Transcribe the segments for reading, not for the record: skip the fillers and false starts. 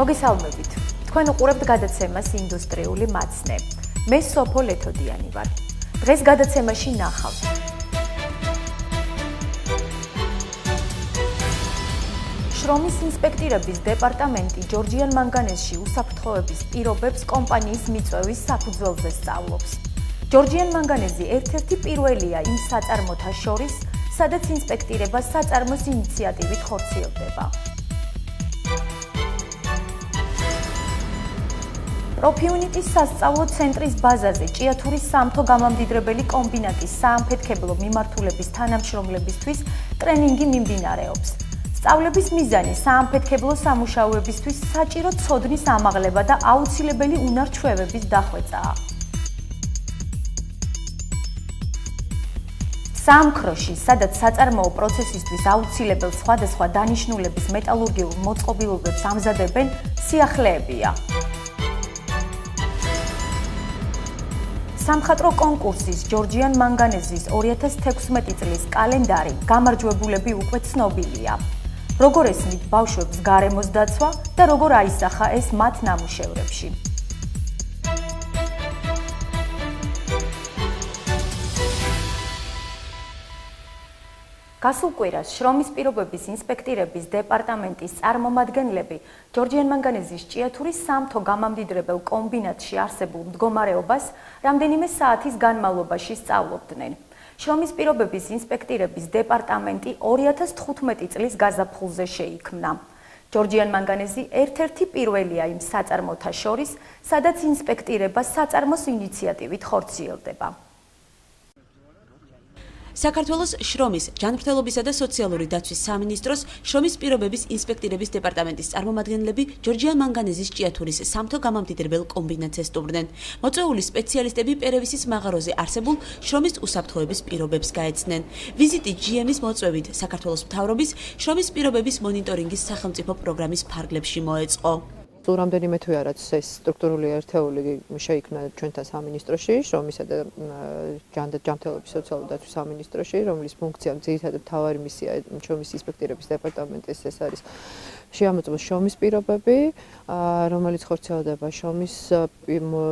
მოგესალმებით. თქვენ უყურებთ გადაცემას ინდუსტრიული მაცნე. მე სოფო ლეთოდიანი ვარ. დღეს გადაცემაში ნახავთ. შრომის ინსპექტირების დეპარტამენტი ჯორჯიან მანგანეზში უსაფრთხოების პირობებს კომპანიის მიწვევის საფუძველზე სწავლობს. ჯორჯიან მანგანეზი ერთ-ერთი პირველია იმ საწარმოთა შორის, სადაც ინსპექტირება საწარმოს ინიციატივით ხორციელდება. პროფიუნიტის სასწავლო ცენტრის ბაზაზე ჭიათურის სამთო გამამდიდრებელი კომბინატის საამფეთქებლო მიმართულების თანამშრომლებისთვის ტრენინგი მიმდინარეობს. სწავლების მიზანი საამფეთქებლო სამუშაოებისთვის საჭირო ცოდნის ამაღლება და აუცილებელი უნარ-ჩვევების დახვეწაა. საამქროში, სადაც საწარმოო პროცესისთვის აუცილებელ სხვადასხვა დანიშნულების მეტალურგიულ მოწყობილობებს ამზადებენ, სიახლეებია. სამხატვრო კონკურსის ჯორჯიან მანგანეზის 2016 წლის კალენდარი გამარჯვებულები უკვე ცნობილია. როგორ ესმით ბავშვებს გარემოს დაცვა და როგორ აისახა ეს მათ ნამუშევრებში. გასულ კვირას შრომის პირობების ინსპექტირების დეპარტამენტის წარმომადგენლები ჯორჯიან მანგანეზის ჭიათურის სამთო გამამდიდრებელ კომბინატში არსებულ მდგომარეობას რამდენიმე საათის განმავლობაში სწავლობდნენ. შრომის პირობების ინსპექტირების დეპარტამენტი 2015 წლის გაზაფხულზე შეიქმნა. ჯორჯიან მანგანეზი ერთ-ერთი პირველია იმ საწარმოთა შორის, სადაც ინსპექტირება საწარმოს ინიციატივით ხორციელდება. საქართველოს შრომის, ჯანმრთელობისა და სოციალური დაცვის სამინისტროს შრომის პირობების ინსპექტირების დეპარტამენტის წარმომადგენლები ჯორჯიან მანგანეზის ჭიათურის სამთო გამამდიდრებელ კომბინატს ესტუმრნენ. მოწვეული სპეციალისტები პერევისის მაღაროზე არსებულ შრომის უსაფრთხოების პირობებს გაეცნენ. ვიზიტი GM-ის მოწვევით საქართველოს მთავრობის შრომის პირობების მონიტორინგის სახელმწიფო პროგრამის ფარგლებში მოეწყო. რამდენიმე თვეა რაც ეს სტრუქტურული ერთეული შეიქმნა ჩვენთან სამინისტროში, შრომისა და ჯანმრთელობის სოციალური დაცვის სამინისტროში, რომლის ფუნქცია ძირითადად მთავარი მისია შრომის ინსპექტირების დეპარტამენტის ეს არის შეამოწმოს შრომის პირობები, რომელიც ხორციელდება შრომის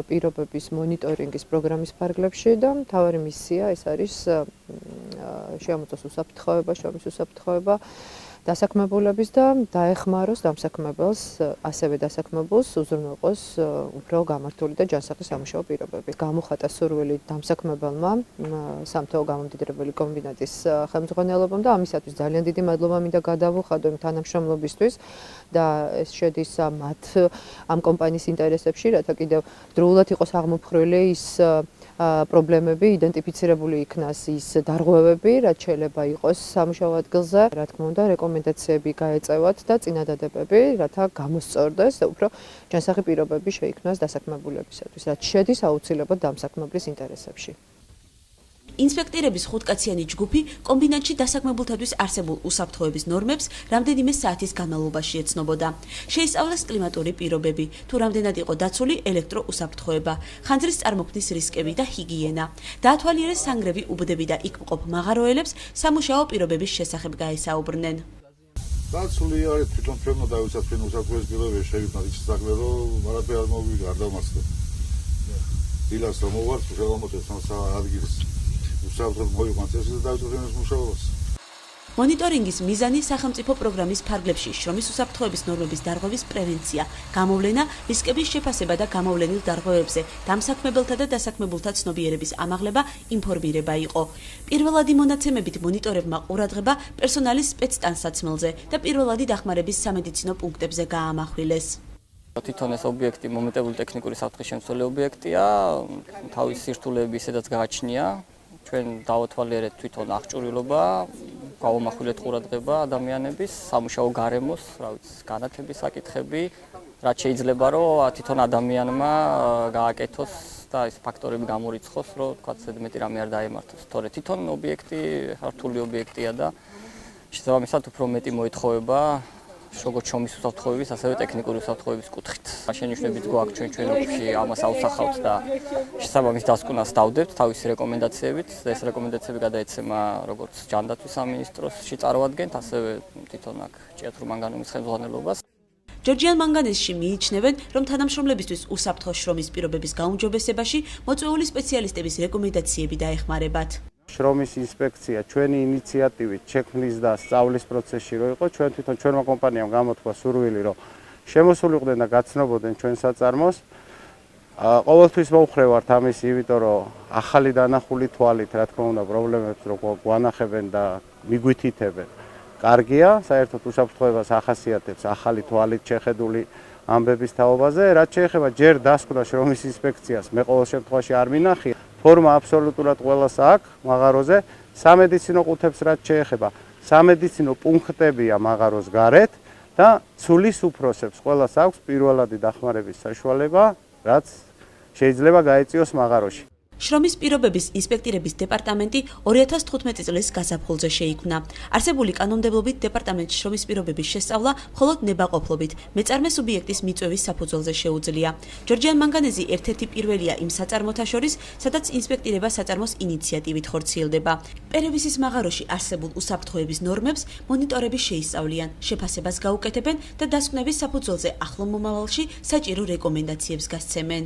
პირობების მონიტორინგის პროგრამის ფარგლებში და მთავარი მისია ეს არის შეამოწმოს უსაფრთხოება, შრომის უსაფრთხოება დასაქმებულების და დაეხმაროს დამსაქმებელს, ასევე დასაქმებულს უზრუნველყოს უფრო გამართული და ჯანსაღი სამუშაო პირობები. გამოხატა სურვილი დამსაქმებელმა სამთო გამამდიდრებელი კომბინატის ხელმძღვანელობამ და ამისათვის ძალიან დიდი მადლობა მინდა გადავუხადო იმ თანამშრომლობისთვის და ეს შედის მათ ამ კომპანიის ინტერესებში, რათა კიდევ დროულად იყოს აღმოფხვრილი ის პრობლემები, იდენტიფიცირებული იქნას ის დარღვევები, რაც შეიძლება იყოს სამუშაო ადგილზე, რა თქმა უნდა, რეკომენდაციები გაეწევათ და წინადადებები, რათა გამოსწორდეს და უფრო ჯანსაღი პირობები შეიქმნას დასაქმებულებისათვის, რაც შედის აუცილებლად დამსაქმებლის ინტერესებში. ინსპექტირების 5-კაციანი ჯგუფი კომბინატში დასაქმებულთათვის არსებულ უსაფრთხოების ნორმებს რამდენიმე საათის განმავლობაში ეცნობოდა. შეისწავლეს კლიმატური პირობები, თუ რამდენად იყო დაცული ელექტროუსაფრთხოება, ხანძრის წარმოქმნის რისკები და ჰიგიენა. დაათვალიერეს სანგრევი უბდები და იქ მყოფ მაღაროელებს სამუშაო პირობების შესახებ გაესაუბრნენ. დაცული არის თვითონ ჩვენო დავიცავთ ჩვენ უსაფრთხოების პირობები შევიქმნათ ის საქმე, რომ არაფერი არ მოვიდა, არ დავმარცხდა. დილას რომ მოვართ, შევამოწევ ადგილს. მონიტორინგის მიზანი სახელმწიფო პროგრამის ფარგლებში შრომის უსაფრთხოების ნორმების დარღვევის პრევენცია, გამოვლენა, რისკების შეფასება და გამოვლენილ დარღვევებზე, დამსაქმებელთა და დასაქმებულთა ცნობიერების ამაღლება, ინფორმირება იყო. პირველადი მონაცემებით მონიტორებმა ყურადღება პერსონალის სპეცტანსაცმელზე და პირველადი დახმარების სამედიცინო პუნქტებზე გაამახვილეს. თვითონ ეს ობიექტი მომენტებული ტექნიკური საფრთხის შემცველი ობიექტია, თავის სირთულეები ისედაც გააჩნია. ჩვენ დავათვალიერეთ თვითონ აღჭურვილობა, გავამახვილეთ ყურადღება ადამიანების, სამუშაო გარემოს, განათების საკითხები, რაც შეიძლება რომ თვითონ ადამიანმა გააკეთოს და ეს ფაქტორები გამორიცხოს, რომ თქვა ზედმეტი რამე არ დაემართოს. თორე თვითონ ობიექტი რთული ობიექტია და შესაბამისად უფრო მეტი მოეთხოვება როგორც შრომის უსაფრთხოების, ასევე ტექნიკური უსაფრთხოების კუთხით. შენიშვნებიც გვაქვს ჩვენ ოფისში ამას ავსახავთ და შესაბამის დასკვნას დავდებთ თავისი რეკომენდაციებით. ეს რეკომენდაციები გადაეცემა როგორც ჯანდაცვის სამინისტროსში წარმოადგენთ, ასევე თვითონ აქ ჭიათურ მანგანუმის ხელმძღვანელობას. ჯორჯიან მანგანეზში მიიჩნევენ, რომ თანამშრომლებისთვის უსაფრთხო შრომის პირობების გაუმჯობესებაში მოწვეული სპეციალისტების რეკომენდაციები დაეხმარებათ. შრომის ინსპექცია ჩვენი ინიციატივით შექმნის და სწავლის პროცესში რო იყო, ჩვენ თვითონ ჩვენმა კომპანიამ გამოთქვა სურვილი, რომ შემოსულიყვნენ და გაცნობოდნენ ჩვენ საწარმოს. ყოველთვის მოუხრევართ ამის, იმიტომ რომ ახალი დანახული თვალით, რა თქმა უნდა, პრობლემებს რო გვანახებენ და მიგვითითებენ. კარგია, საერთოდ უსაფრთხოებას ახასიათებს ახალი თვალით შეხედული ამბების თაობაზე, რაც შეეხება ჯერ დასკვნა შრომის ინსპექციას, მე ყოველ შემთხვევაში არ მინახია. ფორმა აბსოლუტურად ყველას აქვს მაღაროზე, სამედიცინო ყუთებს რაც შეეხება, სამედიცინო პუნქტებია მაღაროს გარეთ და ცulis უფროსებს ყველას აქვს პირველადი დახმარების საშუალება, რაც შეიძლება გაეწიოს მაღაროში. შრომის პირობების ინსპექტირების დეპარტამენტი 2015 წლის გაზაფხულზე შეიქმნა. არსებული კანონმდებლობით დეპარტამენტში შრომის პირობების შესწავლა მხოლოდ ნებაყოფლობით მეწარმე სუბიექტის მიწვევის საფუძველზე შეუძლია. ჯორჯიან მანგანეზი ერთ-ერთი პირველია იმ საწარმოთა შორის, სადაც ინსპექტირება საწარმოს ინიციატივით ხორციელდება. პერევისის მაღაროში არსებულ უსაფრთხოების ნორმებს მონიტორები შეისწავლიან, შეფასებას გაუკეთებენ და დასკვნების საფუძველზე ახლო მომავალში საჭირო რეკომენდაციებს გასცემენ.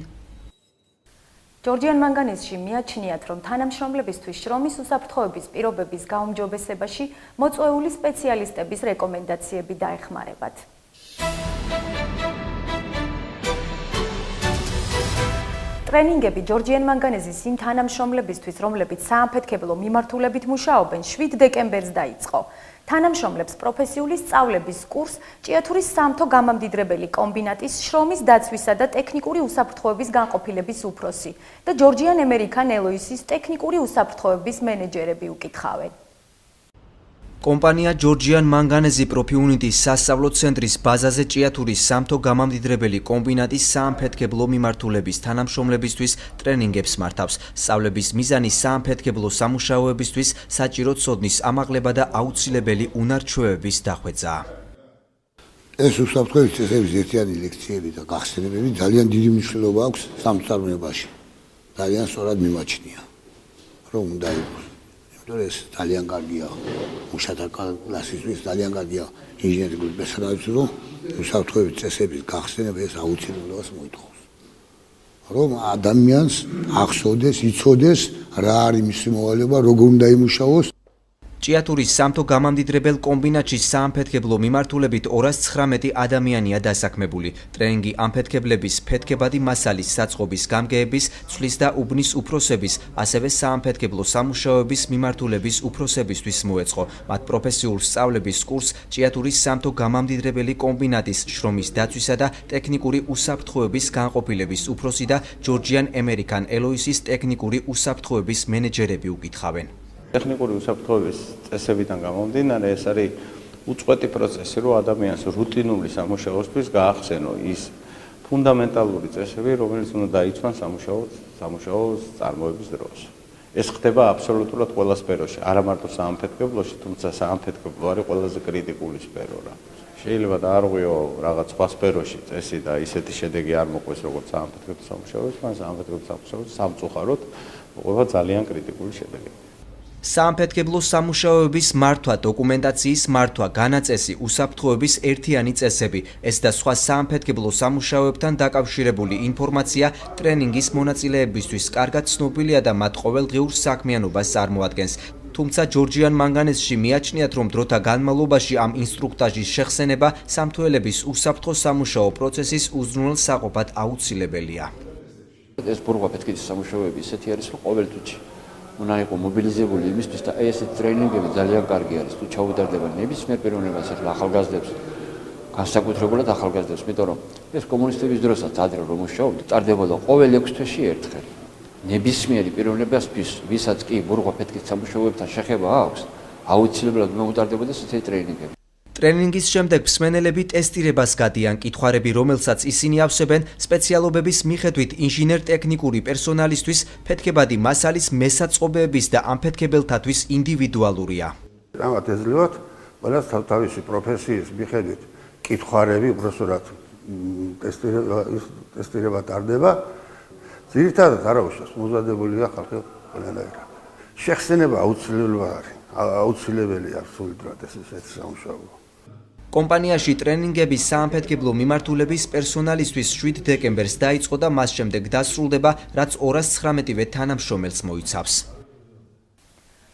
ჯორჯიან მანგანეზში მიაჩნიათ, რომ თანამშრომლებისთვის შრომის უსაფრთხოების პირობების გაუმჯობესებაში მოწვეული სპეციალისტების რეკომენდაციები დაეხმარებათ. ტრენინგები ჯორჯიან მანგანეზის იმ თანამშრომლებისთვის, რომლებიც საამფეთქებლო მიმართულებით მუშაობენ, 7 დეკემბერს დაიწყო. თანამშრომლებს პროფესიული სწავლების კურსს ჭიათურის სამთო გამამდიდრებელი კომბინატის შრომის დაცვისა და ტექნიკური უსაფრთხოების განყოფილების უფროსი და ჯორჯიან ამერიკან ელოისის ტექნიკური უსაფრთხოების მენეჯერები უკითხავენ. კომპანია ჯორჯიან მანგანეზი პროფიუნიტის სასწავლო ცენტრის ბაზაზე ჭიათურის სამთო გამამდიდრებელი კომბინატის საამფეთქებლო მიმართულების თანამშრომლებისთვის ტრენინგებს მართავს. სწავლების მიზანი საამფეთქებლო სამუშაოებისთვის საჭირო ცოდნის ამაღლება და აუცილებელი უნარ-ჩვევების დახვეწაა. ეს უსაფრთხოების წესების ერთიანი ლექციები და გახსენებები ძალიან დიდი მნიშვნელობა აქვს სამწარმოებაში. ძალიან სწორად მიმაჩნია, რომ უნდა იყოს. ეს ძალიან კარგია მუშათა კლასისთვის, ძალიან კარგია ინჟინერულ პერსონალისთვის, რომ უსაფრთხოების წესების გახსენება ეს აუცილებლობას მოითხოვს. რომ ადამიანს ახსოვდეს, იცოდეს რა არის მისი მოვალეობა, როგორ უნდა იმუშაოს. ჭიათურის სამთო გამამდიდრებელ კომბინატში საამფეთქებლო მიმართულებით 219 ადამიანია დასაქმებული. ტრენინგი ამფეთქებლების, ფეთქებადი მასალის საწყობის გამგეების, ცვლის და უბნის უფროსების, ასევე საამფეთქებლო სამუშაოების მიმართულების უფროსებისთვის მოეწყო. მათ პროფესიულ სწავლების კურსს ჭიათურის სამთო გამამდიდრებელი კომბინატის შრომის დაცვისა და ტექნიკური უსაფრთხოების განყოფილების უფროსი და ჯორჯიან ამერიკან ელოისის ტექნიკური უსაფრთხოების მენეჯერები უკითხავენ. ტექნიკური უსაფრთხოების წესებიდან გამომდინარე, ეს არის უწყვეტი პროცესი, რომ ადამიანს რუტინული სამუშაოსთვის გაახსენო ის ფუნდამენტალური წესები, რომელიც უნდა დაიცვან სამუშაოს წარმოების დროს. ეს ხდება აბსოლუტურად ყველა სფეროში, არა მარტო საამფეთქებლოში, თუმცა საამფეთქებლო არის ყველაზე კრიტიკული სფერო რა. შეიძლება და არ ღვიო რაღაც სხვა სფეროში წესი და ისეთი შედეგი არ მოყვეს, როგორც საამფეთქებლო სამუშაოებს, მაგრამ საამფეთქებლო სამუშაოებს სამწუხაროდ მოყვება ძალიან კრიტიკული შედეგი. საამფეთქებლო სამუშაოების მართვა, დოკუმენტაციის მართვა, განაწესი, უსაფრთხოების ერთიანი წესები, ეს და სხვა საამფეთქებლო სამუშაოებთან დაკავშირებული ინფორმაცია ტრენინგის მონაწილეებისთვის კარგად ცნობილია და მათ ყოველდღიურ საქმიანობას წარმოადგენს. თუმცა ჯორჯიან მანგანეზში მიაჩნიათ, რომ დროთა განმავლობაში ამ ინსტრუქტაჟის შეხსენება სამთოელების უსაფრთხო სამუშაო პროცესის უზრუნველ საყოფად აუცილებელია. ეს ბურღვა-ფეთქების სამუშაოები ისეთი არის, რომ ყოველ თვეში უნდა იყო მობილიზებული იმისთვის და ესეთი ტრენინგები ძალიან კარგი არის თუ ჩაუდარდება ნებისმიერ პიროვნებას ახლა ახალგაზრდებს განსაკუთრებულად ახალგაზრდებს, იმიტომ რომ ეს კომუნისტების დროსაც ადრე რომ მუშაობდა, ტარდებოდა ყოველ 6 თვეში ერთხელ. ნებისმიერი პიროვნებისთვის, ვისაც კი ბურღვა-ფეთქის სამუშაოებთან შეხება აქვს, აუცილებლად მოუტარდებოდა ესეთი ტრენინგები. ტრენინგის შემდეგ მსმენელები ტესტირებას გადიან, კითხვარები, რომელსაც ისინი ავსებენ, სპეციალობების მიხედვით ინჟინერ-ტექნიკური პერსონალისთვის ფეთქებადი მასალის მესაწყობეების და ამფეთქებელთათვის ინდივიდუალურია. რამაც ეძლევათ, ყველას თავისი პროფესიის მიხედვით კითხვარები უბრალოდ ტესტირება ტარდება. ძირითადად არა უშავს, მოზადებულია ხალხი ყველანაირად. შეხსენება აუცილებელია, აუცილებელია სულდრად ესეთი სამუშაო. კომპანიაში ტრენინგების საამფეთქებლო მიმართულების პერსონალისთვის 7 დეკემბერს დაიწყო და მას შემდეგ დასრულდება, რაც 219-ვე თანამშრომელს მოიცავს.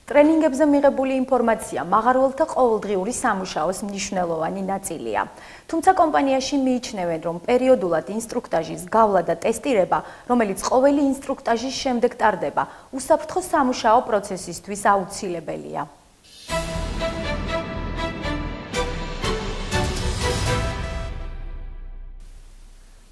ტრენინგებზე მიღებული ინფორმაცია მაღაროელთა ყოველდღიური სამუშაოს მნიშვნელოვანი ნაწილია. თუმცა კომპანიაში მიიჩნევენ, რომ პერიოდულად ინსტრუქტაჟის გავლა და ტესტირება, რომელიც ყოველი ინსტრუქტაჟის შემდეგ ტარდება, უსაფრთხო სამუშაო პროცესისთვის აუცილებელია.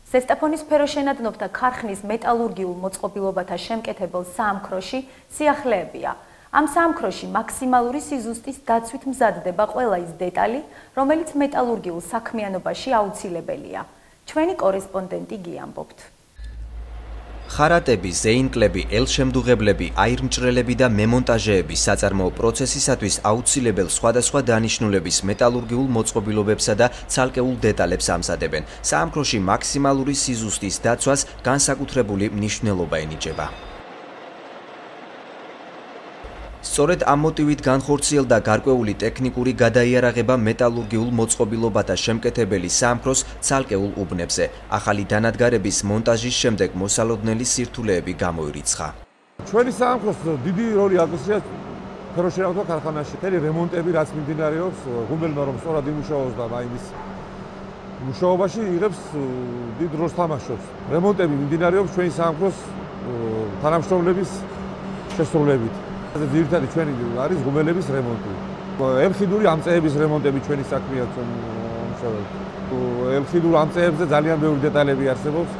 ზესტაფონის ფეროშენადნობთა ქარხნის მეტალურგიულ მოწყობილობათა შემკეთებელ საამქროში სიახლეებია. ამ საამქროში მაქსიმალური სიზუსტის დაცვით მზადდება ყველა ის დეტალი, რომელიც მეტალურგიულ საქმიანობაში აუცილებელია. ჩვენი კორესპონდენტი გიამბობთ. ხარატები, ზეინკლები, ელშემდუღებლები, აირმჭრელები და მემონტაჟეები საწარმოო პროცესისათვის აუცილებელ სხვადასხვა დანიშნულების მეტალურგიულ მოწყობილობებსა და ცალკეულ დეტალებს ამზადებენ. საამქროში მაქსიმალური სიზუსტის დაცვას განსაკუთრებული მნიშვნელობა ენიჭება. სწორედ ამ მოტივით განხორციელდა გარკვეული ტექნიკური გადაიარაღება მეტალურგიულ მოწყობილობათა შემკეთებელი საამქროს ცალკეულ უბნებზე. ახალი დანადგარების მონტაჟის შემდეგ მოსალოდნელი სირთულეები გამოირიცხა. ჩვენი საამქროს დიდი როლი აკისრია ფეროშენადნობთა ქარხანაში. მთელი რემონტები, რაც მიმდინარეობს, ღუმელმა რომ სწორად იმუშაოს და მაინც მუშაობაში იღებს დიდ როლს თამაშობს. რემონტები მიმდინარეობს ჩვენი საამქროს თანამშრომლების შესრულებით. ძირითადი ჩვენი არის ღუმელების რემონტი. ელხიდური ამწეების რემონტები ჩვენი საქმეა მუშაობ. ელხიდურ ამწეებზე ძალიან ბევრი დეტალები არსებობს,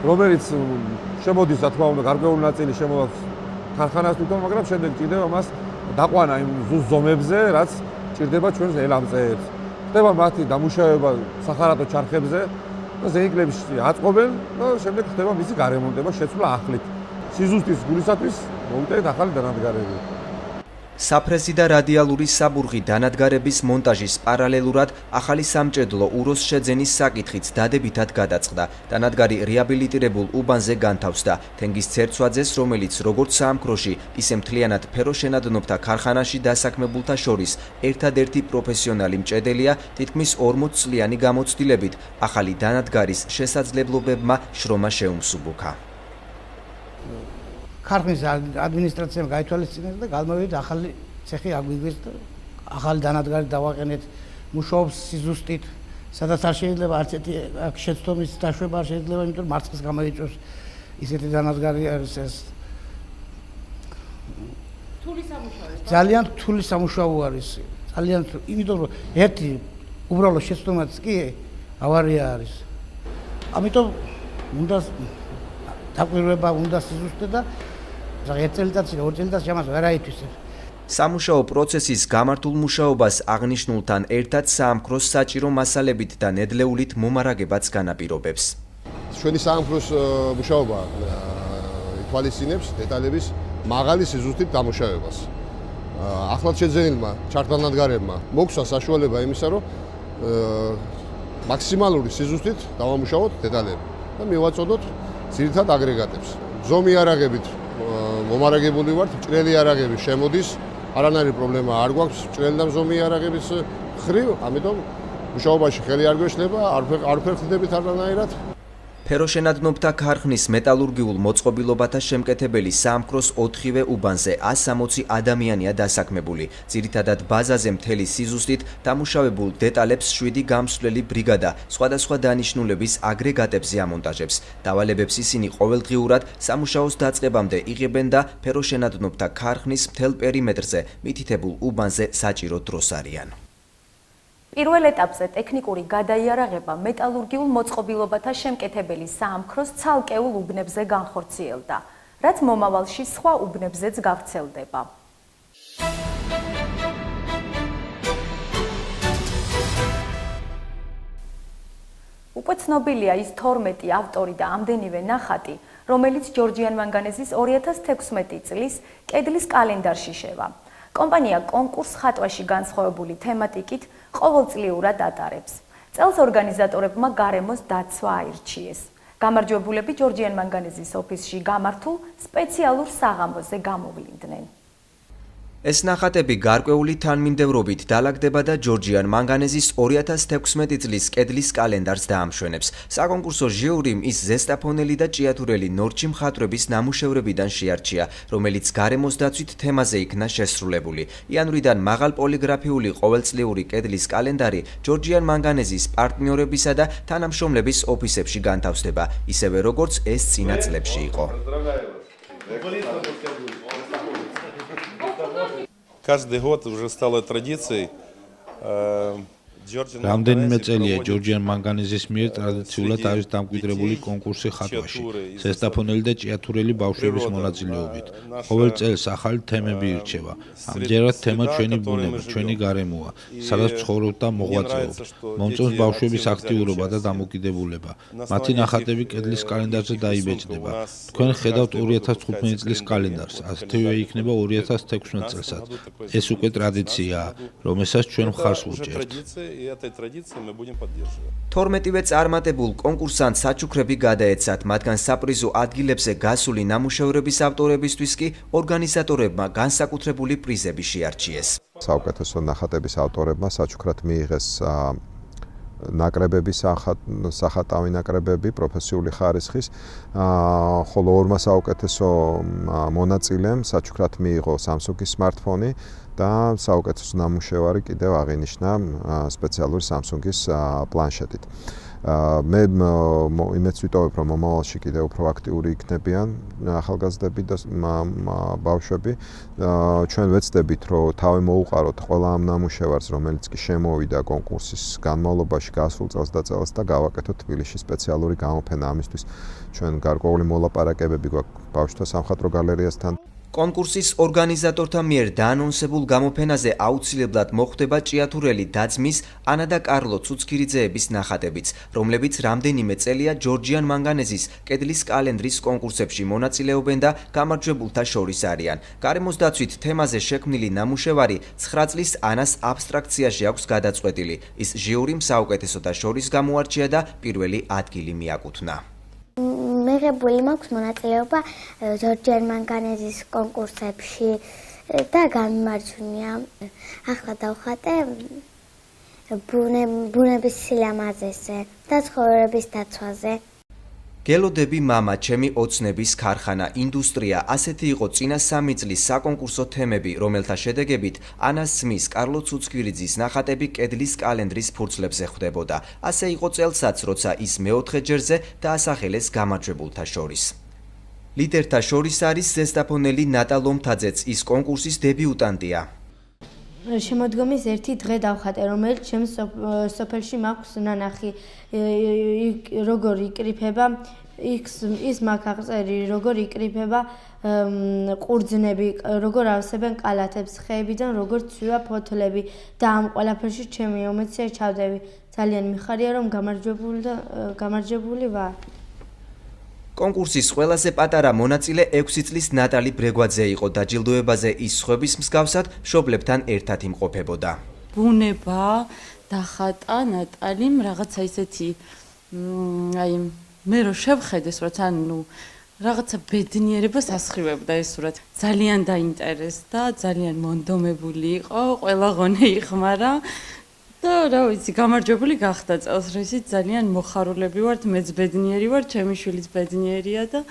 რომელიც შემოდის, რა თქმა უნდა, გარკვეული ნაწილი შემოაქვს ქარხანას თვითონ, მაგრამ შემდეგ ჭირდება მას დაყვანა იმ ზუსტ ზომებზე, რაც ჭირდება ჩვენს ელამწეებს. ხდება მათი დამუშავება სახარატო ჩარხებზე და ზეინკლების აწყობენ და შემდეგ ხდება მისი გარემონტება, შეცვლა ახლით. სიზუსტის გულისათვის მოუწევთ ახალი დანადგარები. საფრეზი და რადიალური საბურღი დანადგარების მონტაჟის პარალელურად ახალი სამჭედლო უროს შეძენის საკითხიც დადებითად გადაწყდა. დანადგარი რეაბილიტირებულ უბანზე განთავსდა. თენგის ცერცვაძეს, რომელიც როგორც საამქროში, ისე მთლიანად ფეროშენადნობთა ქარხანაში დასაქმებულთა შორის ერთადერთი პროფესიონალი მჭედელია, თითქმის 40 წლიანი გამოცდილებით ახალი დანადგარის შესაძლებლობებმა შრომა შეუმსუბუქა. ქარხნის ადმინისტრაციამ გაითვალისწინეს და გამოვიდა ახალი ცეხი აგვიგვეს და ახალი დანადგარი დავაყენეთ. მუშაობს სიზუსტით, სადაც არ შეიძლება არც ერთი შეცდომის დაშვება არ შეიძლება, იმიტომ რომ მარცხის გამოიწვევს ისეთი დანადგარი არის ეს. რთული სამუშაოა. ძალიან რთული სამუშაო არის. ძალიან იმიტომ რომ ერთი უბრალო შეცდომაც კი ავარია არის. ამიტომ უნდა დაკვირვება, უნდა სიზუსტე და ერთ წელიწადში, 2 წელიწადში ამას ვერ აითვისებ. სამუშაო პროცესის გამართულ მუშაობას აღნიშნულთან ერთად საამქროს საჭირო მასალებით და ნედლეულით მომარაგებაც განაპირობებს. ჩვენი საამქროს მუშაობა ითვალისწინებს დეტალების მაღალი სიზუსტით დამუშავებას. ახლად შეძენილმა ჩართდანადგარებმა მოგცვა საშუალება იმისა, რომ მაქსიმალური სიზუსტით დავამუშავოთ დეტალები და მივაწოდოთ ძირითად აგრეგატებს. ზომი იარაღებით მომარაგებული ვართ, ჭრელი იარაღები შემოდის, არანაირი პრობლემა არ გვაქვს ჭრელი და ზომი იარაღების ხრივ, ამიტომ მუშაობაში ხელი არ გვეშლება, არ ფერხდებით არანაირად. ფეროშენადნობთა ქარხნის მეტალურგიულ მოწყობილობათა შემკეთებელი საამქროს 4-ვე უბანზე 160 ადამიანია დასაქმებული. ძირითადად ბაზაზე მთელი სიზუსტით დამუშავებულ დეტალებს 7 გამსვლელი ბრიგადა სხვადასხვა დანიშნულების აგრეგატებზე ამონტაჟებს. დავალებებს ისინი ყოველდღიურად სამუშაოს დაწყებამდე იღებენ და ფეროშენადნობთა ქარხნის მთელ პერიმეტრზე მითითებულ უბანზე საჭირო დროს არიან. პირველ ეტაპზე ტექნიკური გადაიარაღება მეტალურგიულ მოწყობილობათა შემკეთებელი საამქროს ცალკეულ უბნებზე განხორციელდა, რაც მომავალში სხვა უბნებზეც გავრცელდება. უკვე ცნობილია ის 12 ავტორი და ამდენივე ნახატი, რომელიც ჯორჯიან მანგანეზის 2016 წლის კედლის კალენდარში შევა. კომპანია კონკურს ხატვაში განსხვავებული თემატიკით ყოველწლიურად ატარებს. წელს ორგანიზატორებმა გარემოს დაცვა აირჩიეს. გამარჯვებულები ჯორჯიან მანგანეზის ოფისში გამართულ სპეციალურ საღამოზე გამოვლინდნენ. ეს ნახატები გარკვეული თანმიმდევრობით დაალაგდება და ჯორჯიან მანგანეზის 2016 წლის კედლის კალენდარს დაამშვენებს. საკონკურსო ჟიურიმ ის ზესტაფონელი და ჭიათურელი ნორჩი მხატვრების ნამუშევრებიდან შეარჩია, რომელიც გარემოს დაცვით თემაზე იქნა შესრულებული. იანვრიდან მაღალ პოლიგრაფიული ყოველწლიური კედლის კალენდარი ჯორჯიან მანგანეზის პარტნიორებისა და თანამშრომლების ოფისებში განთავსდება, ისევე როგორც ეს წინა წლებში იყო. Каждый год уже стало традицией. რამდენიმე წელია ჯორჯიან მანგანეზის მიერ ტრადიციულად არის დამკვიდრებული კონკურსი ხატვაში, ზესტაფონელი და ჭიათურელი ბავშვების მონაწილეობით. ყოველ წელს ახალი თემები ირჩევა. ამჯერად თემა ჩვენი ბუნება, ჩვენი გარემოა, სადაც ცხოვრობ და მოღვაწეობ. მომწონს ბავშვების აქტიურობა და დამოკიდებულება. მათი ნახატები კედლის კალენდარზე დაიბეჭდება. თქვენ ხედავთ 2015 წლის კალენდარს, ასეთივე იქნება 2016 წელსაც. ეს უკვე ტრადიციაა, რომელსაც ჩვენ მხარს ვუჭერთ. И этой традиции мы будем поддерживать. 12-ვე წარმატებულ კონკურსანტ საჩუქრები გადაეცათ, მათგან საპრიზო ადგილებზე გასული ნამუშევრების ავტორებისთვის კი ორგანიზატორებმა განსაკუთრებული პრიზები შეარჩიეს. საუკეთესო ნახატების ავტორებმა საჩუქრად მიიღეს ნაკრებების სახატავი ნაკრებები პროფესიული ხარისხის, ხოლო ორმა საუკეთესო მონაწილემ საჩუქრად მიიღო Samsung-ის smartphone და საუკეთესო ნამუშევარი კიდევ აღინიშნა სპეციალური Samsung-ის პლანშეტით. მე იმედს ვიტოვებ, რომ მომავალში კიდევ უფრო აქტიური იქნებიან ახალგაზრდები და ბავშვები. ჩვენ ვეცდებით, რომ თავი მოუყაროთ ყველა ამ ნამუშევარს, რომელიც კი შემოვიდა კონკურსის განმავლობაში გასულ წელს და წელს და გავაკეთოთ თბილისში სპეციალური გამოფენა ამისთვის. ჩვენ გარკვეული მოლაპარაკებები გვაქვს ბავშვთა სამხატვრო გალერეასთან. კონკურსის ორგანიზატორთა მიერ დაანონსებულ გამოფენაზე აუცილებლად მოხვდება ჭიათურელი დაძმის ანა და კარლო ცუცქირიძეების ნახატებიც, რომლებიც რამდენიმე წელია ჯორჯიან მანგანეზის კედლის კალენდრის კონკურსებში მონაწილეობენ და გამარჯვებულთა შორის არიან. გარემოს დაცვით თემაზე შექმნილი ნამუშევარი 9 წლის ანას აბსტრაქციაში აქვს გადაწყვეტილი. ის ჟიურიმ საუკეთესოთა შორის გამოარჩია და პირველი ადგილი მიაკუთვნა. მიღებული მაქვს მონაწილეობა ჯორჯიან მანგანეზის კონკურსებში და გამიმარჯვენია. ახლა დავხატე ბუნების სილამაზეზე და ცხოვრების დაცვაზე. გელოდები მამა, ჩემი ოცნების ქარხანა, ინდუსტრია, ასეთი იყო წინა 3 წლის საკონკურსო თემები, რომელთა შედეგებით ანას ძმის კარლო ცუცქირიძის ნახატები კედლის კალენდრის ფურცლებზე ხვდებოდა. ასე იყო წელსაც, როცა ის მეოთხე ჯერზე დაასახელეს გამარჯვებულთა შორის. ლიდერთა შორის არის ზესტაფონელი ნატა ლომთაძეც, ის კონკურსის დებიუტანტია. შემოდგომის ერთი დღე დავხატე, რომელიც ჩემს სოფელში მაქვს ნანახი, როგორ იკრიფება ის მაქვს აღწერი, როგორ იკრიფება ყურძნები, როგორ ავსებენ კალათებს ხეებიდან, როგორ ცვივა ფოთლები და ამ ყველაფერში ჩემი ემოცია ჩავდები. ძალიან მიხარია, რომ გამარჯვებული ვარ. კონკურსის ყველაზე პატარა მონაწილე 6 წლის ნატალი ბრეგვაძე იყო და ჯილდოებაზე ის სხვების მსგავსად მშობლებთან ერთად იმყოფებოდა. ბუნება დახატა ნატალიმ რაღაცა ისეთი აი მე რო შევხედეს, როცა რაღაცა ბედნიერებას ასხივებდა ეს სურათი. ძალიან დაინტერესდა, ძალიან მონდომებული იყო, ყველა ღონე იხმარა. და რა ვიცი, გამარჯვებული გახდა წელს, რისიც ძალიან მოხარულები ვართ, მეც ბედნიერი ვარ, ჩემი შვილიც ბედნიერია და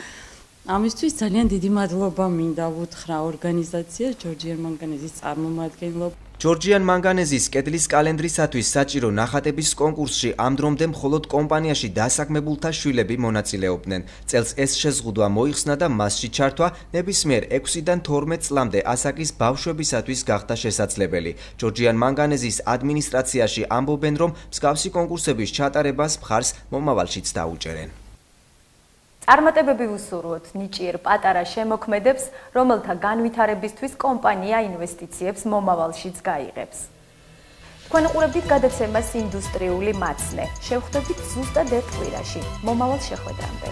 ამისთვის ძალიან დიდი მადლობა მინდა ვუთხრა ორგანიზაციას ჯორჯიან მანგანეზის წარმომადგენლობ. ჯორჯიან მანგანეზის კედლის კალენდრისათვის საჭირო ნახატების კონკურსში ამ დრომდე მხოლოდ კომპანიაში დასაქმებულთა შვილები მონაწილეობდნენ. წელს ეს შეზღუდვა მოიხსნა და მასში ჩართვა ნებისმიერ 6-დან 12 წლამდე ასაკის ბავშვებისათვის გახდა შესაძლებელი. ჯორჯიან მანგანეზის ადმინისტრაციაში ამბობენ, რომ მსგავსი კონკურსების ჩატარებას მხარს მომავალშიც დაუჭერენ. წარმატებები ვუსურვოთ ნიჭიერ პატარა შემოქმედებს, რომელთა განვითარებისთვის კომპანია ინვესტიციებს მომავალშიც გაიღებს. თქვენ უყურებთ გადაცემას ინდუსტრიული მაცნე. შევხვდებით ზუსტად ერთ კვირაში. მომავალ შეხვედრამდე.